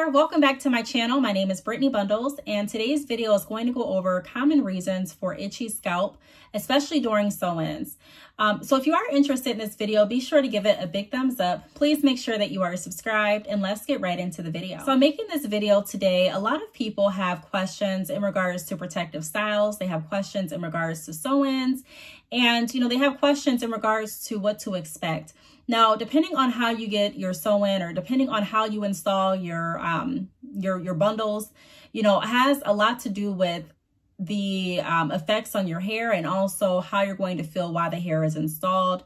there, welcome back to my channel. My name is Brittany Bundles, and today's video is going to go over common reasons for itchy scalp, especially during sew-ins. So if you are interested in this video, be sure to give it a big thumbs up. Please make sure that you are subscribed, and let's get right into the video. So I'm making this video today. A lot of people have questions in regards to protective styles. They have questions in regards to sew-ins, and they have questions in regards to what to expect. Now, depending on how you get your sew-in, or depending on how you install your bundles, it has a lot to do with the effects on your hair, and also how you're going to feel while the hair is installed.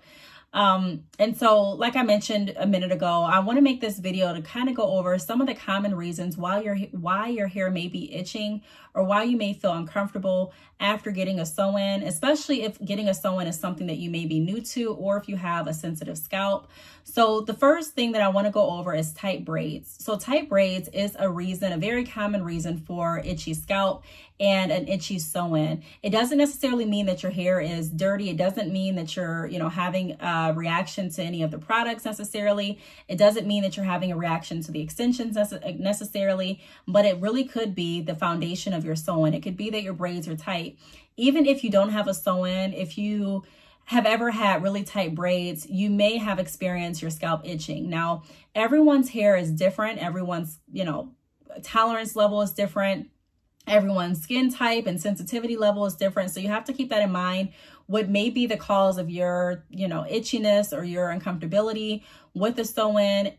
And so, like I mentioned a minute ago, I want to make this video to kind of go over some of the common reasons why your hair may be itching, or why you may feel uncomfortable after getting a sew-in, especially if getting a sew-in is something that you may be new to, or if you have a sensitive scalp. So the first thing that I want to go over is tight braids. So tight braids is a very common reason for itchy scalp and an itchy sew-in. It doesn't necessarily mean that your hair is dirty. It doesn't mean that you're, having a reaction to any of the products necessarily. It doesn't mean that you're having a reaction to the extensions necessarily, but it really could be the foundation of your sew-in. It could be that your braids are tight. Even if you don't have a sew-in, if you have ever had really tight braids, you may have experienced your scalp itching. Now, everyone's hair is different. Everyone's, tolerance level is different. Everyone's skin type and sensitivity level is different. So you have to keep that in mind. What may be the cause of your, itchiness or your uncomfortability with the sew-in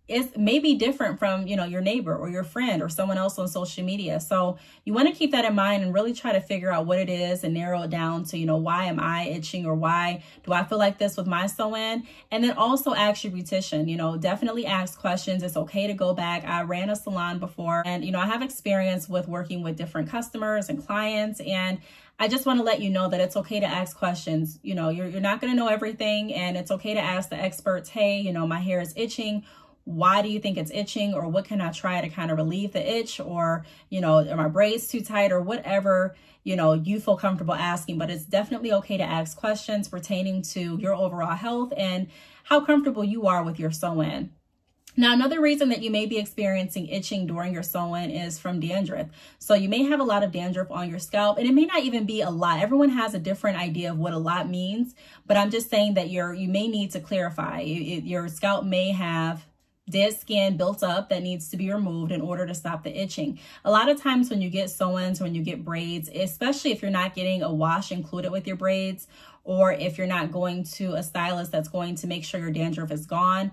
is maybe different from, your neighbor or your friend or someone else on social media. So you want to keep that in mind and really try to figure out what it is and narrow it down to, why am I itching, or why do I feel like this with my sew-in? And then also ask your beautician, definitely ask questions. It's okay to go back. I ran a salon before, and, I have experience with working with different customers and clients, and I just want to let you know that it's okay to ask questions. You're not going to know everything, and it's okay to ask the experts, hey, my hair is itching. Why do you think it's itching? Or what can I try to kind of relieve the itch? Or, are my braids too tight? Or whatever, you feel comfortable asking. But it's definitely okay to ask questions pertaining to your overall health and how comfortable you are with your sew-in. Now, another reason that you may be experiencing itching during your sew-in is from dandruff. So you may have a lot of dandruff on your scalp, and it may not even be a lot. Everyone has a different idea of what a lot means, but I'm just saying that you may need to clarify. Your scalp may have dead skin built up that needs to be removed in order to stop the itching. A lot of times when you get sew-ins, when you get braids, especially if you're not getting a wash included with your braids, or if you're not going to a stylist that's going to make sure your dandruff is gone,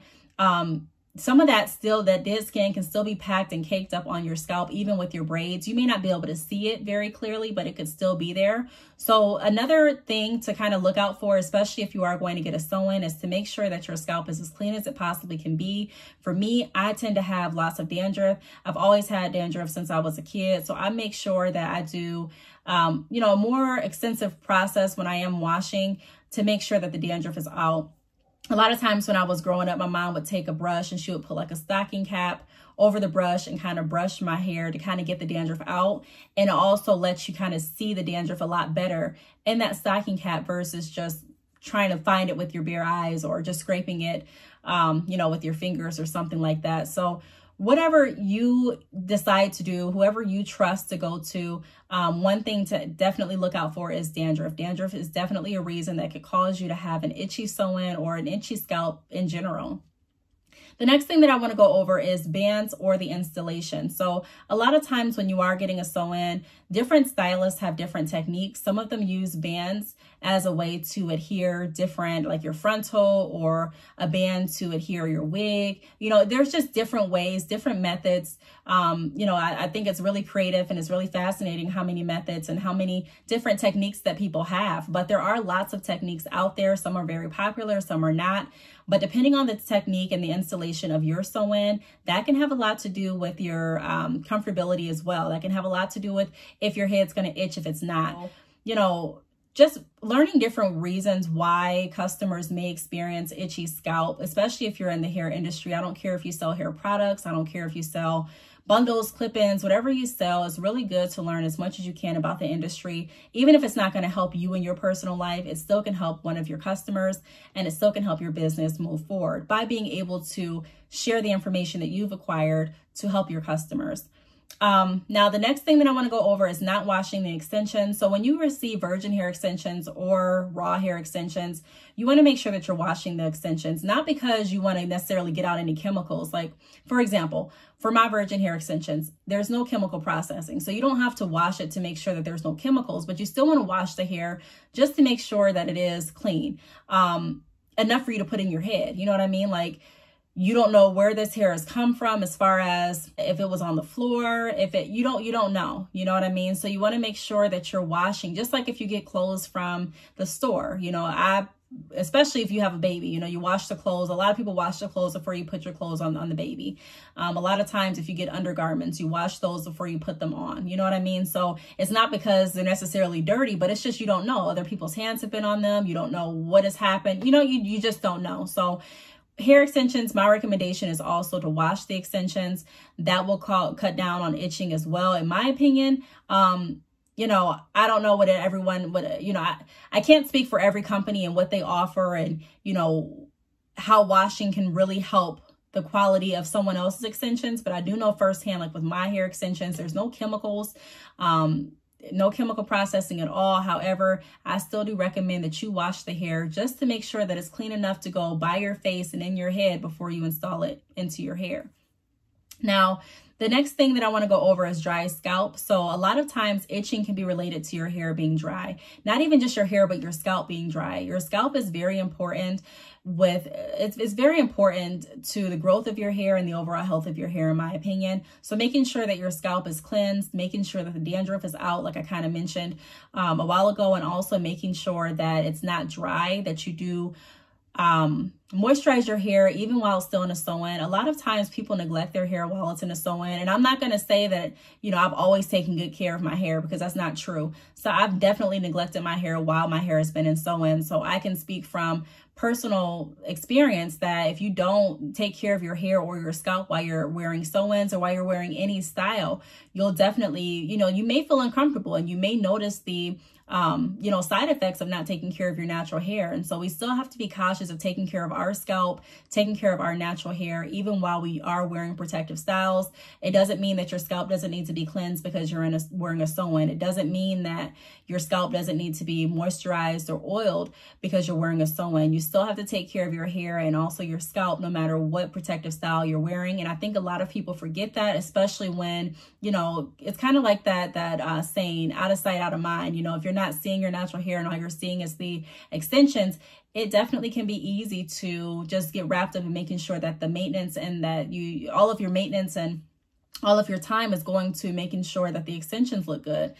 some of that dead skin can still be packed and caked up on your scalp, even with your braids. You may not be able to see it very clearly, but it could still be there. So another thing to kind of look out for, especially if you are going to get a sew-in, is to make sure that your scalp is as clean as it possibly can be. For me, I tend to have lots of dandruff. I've always had dandruff since I was a kid. So I make sure that I do, a more extensive process when I am washing to make sure that the dandruff is out. A lot of times when I was growing up, my mom would take a brush and she would put like a stocking cap over the brush and kind of brush my hair to kind of get the dandruff out. And it also lets you kind of see the dandruff a lot better in that stocking cap versus just trying to find it with your bare eyes, or just scraping it, with your fingers or something like that. So whatever you decide to do, whoever you trust to go to, one thing to definitely look out for is dandruff. Dandruff is definitely a reason that could cause you to have an itchy sew-in or an itchy scalp in general. The next thing that I want to go over is bands or the installation. So a lot of times when you are getting a sew-in, different stylists have different techniques. Some of them use bands as a way to adhere different, like your frontal, or a band to adhere your wig. There's just different ways, different methods. I think it's really creative, and it's really fascinating how many methods and how many different techniques that people have. But there are lots of techniques out there. Some are very popular, some are not. But depending on the technique and the installation of your sew-in, that can have a lot to do with your comfortability as well. That can have a lot to do with if your head's going to itch, if it's not. just learning different reasons why customers may experience itchy scalp, especially if you're in the hair industry. I don't care if you sell hair products. I don't care if you sell bundles, clip-ins, whatever you sell. It's really good to learn as much as you can about the industry. Even if it's not going to help you in your personal life, it still can help one of your customers, and it still can help your business move forward by being able to share the information that you've acquired to help your customers. Now, the next thing that I want to go over is not washing the extensions. So when you receive virgin hair extensions or raw hair extensions, you want to make sure that you're washing the extensions, not because you want to necessarily get out any chemicals. Like, for example, for my virgin hair extensions, there's no chemical processing. So you don't have to wash it to make sure that there's no chemicals, but you still want to wash the hair just to make sure that it is clean, enough for you to put in your head. You know what I mean? Like, you don't know where this hair has come from, as far as if it was on the floor, you don't know, you know what I mean? So you want to make sure that you're washing, just like if you get clothes from the store, you know, especially if you have a baby, you know, you wash the clothes. A lot of people wash the clothes before you put your clothes on the baby. A lot of times if you get undergarments, you wash those before you put them on, you know what I mean? So it's not because they're necessarily dirty, but it's just, you don't know. Other people's hands have been on them. You don't know what has happened. You know, you just don't know. So hair extensions, my recommendation is also to wash the extensions. That will cut down on itching as well, in my opinion. You know, I don't know what everyone would, you know, I can't speak for every company and what they offer, and, you know, how washing can really help the quality of someone else's extensions. But I do know firsthand, like with my hair extensions, there's no chemicals, no chemical processing at all. However, I still do recommend that you wash the hair just to make sure that it's clean enough to go by your face and in your head before you install it into your hair. Now, the next thing that I want to go over is dry scalp. So a lot of times itching can be related to your hair being dry. Not even just your hair, but your scalp being dry. Your scalp is very important it's very important to the growth of your hair and the overall health of your hair, in my opinion. So making sure that your scalp is cleansed, making sure that the dandruff is out, like I kind of mentioned a while ago, and also making sure that it's not dry, that you do moisturize your hair even while it's still in a sew-in. A lot of times people neglect their hair while it's in a sew-in, and I'm not going to say that, you know, I've always taken good care of my hair, because that's not true. So I've definitely neglected my hair while my hair has been in sew-in. So I can speak from personal experience that if you don't take care of your hair or your scalp while you're wearing sew-ins or while you're wearing any style, you'll definitely, you know, you may feel uncomfortable, and you may notice the you know, side effects of not taking care of your natural hair. And so we still have to be cautious of taking care of our scalp, taking care of our natural hair, even while we are wearing protective styles. It doesn't mean that your scalp doesn't need to be cleansed because you're wearing a sew-in. It doesn't mean that your scalp doesn't need to be moisturized or oiled because you're wearing a sew-in. You still have to take care of your hair and also your scalp, no matter what protective style you're wearing. And I think a lot of people forget that, especially when, you know, it's kind of like that saying, out of sight, out of mind. You know, if you're not seeing your natural hair and all you're seeing is the extensions, it definitely can be easy to just get wrapped up in making sure that the maintenance and that all of your maintenance and all of your time is going to making sure that the extensions look good.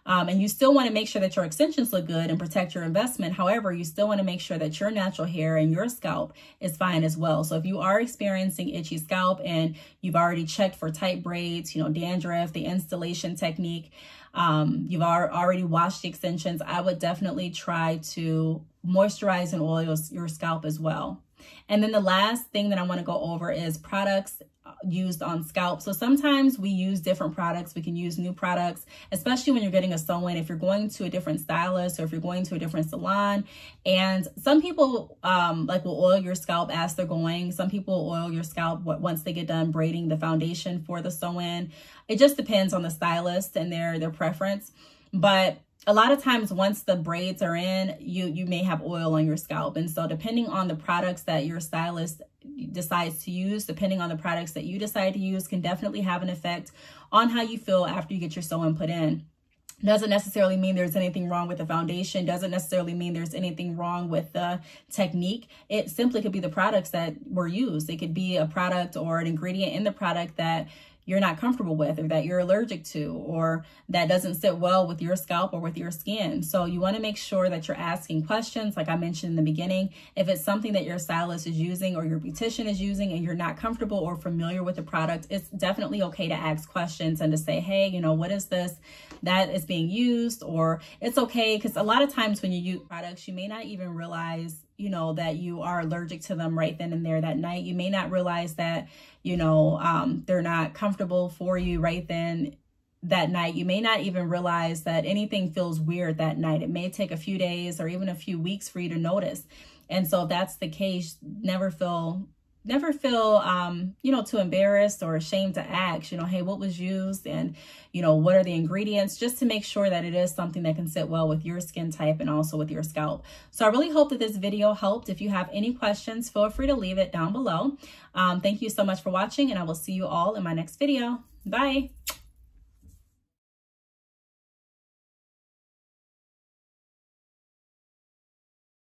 And you still want to make sure that your extensions look good and protect your investment. However, you still want to make sure that your natural hair and your scalp is fine as well. So if you are experiencing itchy scalp and you've already checked for tight braids, you know, dandruff, the installation technique, you've already washed the extensions, I would definitely try to moisturize and oil your scalp as well. And then the last thing that I want to go over is products used on scalp. So sometimes we use different products. We can use new products, especially when you're getting a sew-in, if you're going to a different stylist or if you're going to a different salon. And some people like will oil your scalp as they're going. Some people oil your scalp once they get done braiding the foundation for the sew-in. It just depends on the stylist and their preference. But a lot of times once the braids are in, you may have oil on your scalp. And so depending on the products that your stylist decides to use, depending on the products that you decide to use, can definitely have an effect on how you feel after you get your sew-in put in. Doesn't necessarily mean there's anything wrong with the foundation. Doesn't necessarily mean there's anything wrong with the technique. It simply could be the products that were used. It could be a product or an ingredient in the product that you're not comfortable with, or that you're allergic to, or that doesn't sit well with your scalp or with your skin. So you want to make sure that you're asking questions, like I mentioned in the beginning. If it's something that your stylist is using or your beautician is using and you're not comfortable or familiar with the product, it's definitely okay to ask questions and to say, hey, you know, what is this that is being used? Or it's okay, because a lot of times when you use products, you may not even realize, you know, that you are allergic to them right then and there that night. You may not realize that, you know, they're not comfortable for you right then that night. You may not even realize that anything feels weird that night. It may take a few days or even a few weeks for you to notice. And so if that's the case, never feel, you know, too embarrassed or ashamed to ask, you know, hey, what was used, and, you know, what are the ingredients, just to make sure that it is something that can sit well with your skin type and also with your scalp. So I really hope that this video helped. If you have any questions, feel free to leave it down below. Thank you so much for watching, and I will see you all in my next video. Bye.